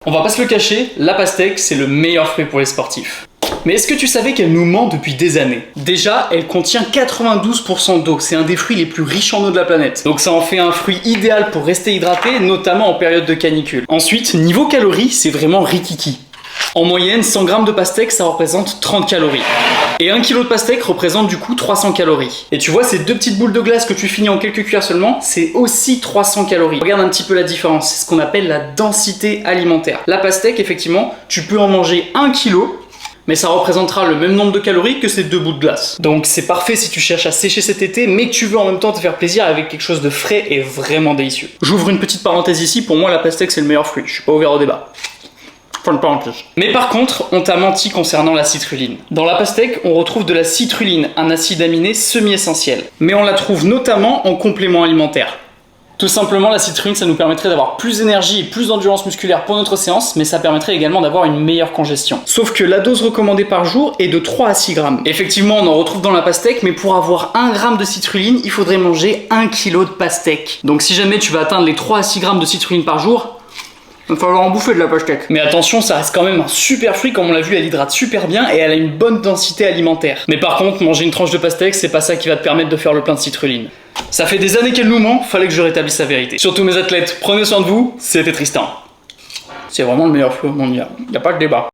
On va pas se le cacher, la pastèque, c'est le meilleur fruit pour les sportifs. Mais est-ce que tu savais qu'elle nous ment depuis des années? Déjà, elle contient 92% d'eau, c'est un des fruits les plus riches en eau de la planète. Donc ça en fait un fruit idéal pour rester hydraté, notamment en période de canicule. Ensuite, niveau calories, c'est vraiment rikiki. En moyenne, 100 g de pastèque, ça représente 30 calories. Et 1 kg de pastèque représente du coup 300 calories. Et tu vois, ces deux petites boules de glace que tu finis en quelques cuillères seulement, c'est aussi 300 calories. Regarde un petit peu la différence, c'est ce qu'on appelle la densité alimentaire. La pastèque, effectivement, tu peux en manger 1 kg, mais ça représentera le même nombre de calories que ces deux bouts de glace. Donc c'est parfait si tu cherches à sécher cet été, mais que tu veux en même temps te faire plaisir avec quelque chose de frais et vraiment délicieux. J'ouvre une petite parenthèse ici, pour moi la pastèque c'est le meilleur fruit, je suis pas ouvert au débat. Mais par contre, on t'a menti concernant la citrulline. Dans la pastèque, on retrouve de la citrulline, un acide aminé semi-essentiel. Mais on la trouve notamment en complément alimentaire. Tout simplement, la citrulline, ça nous permettrait d'avoir plus d'énergie et plus d'endurance musculaire pour notre séance, mais ça permettrait également d'avoir une meilleure congestion. Sauf que la dose recommandée par jour est de 3 à 6 grammes. Effectivement, on en retrouve dans la pastèque, mais pour avoir 1 gramme de citrulline, il faudrait manger 1 kg de pastèque. Donc si jamais tu vas atteindre les 3 à 6 grammes de citrulline par jour, il va falloir en bouffer de la pastèque. Mais attention, ça reste quand même un super fruit, comme on l'a vu, elle hydrate super bien et elle a une bonne densité alimentaire. Mais par contre, manger une tranche de pastèque, c'est pas ça qui va te permettre de faire le plein de citrulline. Ça fait des années qu'elle nous ment, fallait que je rétablisse la vérité. Surtout mes athlètes, prenez soin de vous, c'était Tristan. C'est vraiment le meilleur fruit au monde, y a pas de débat.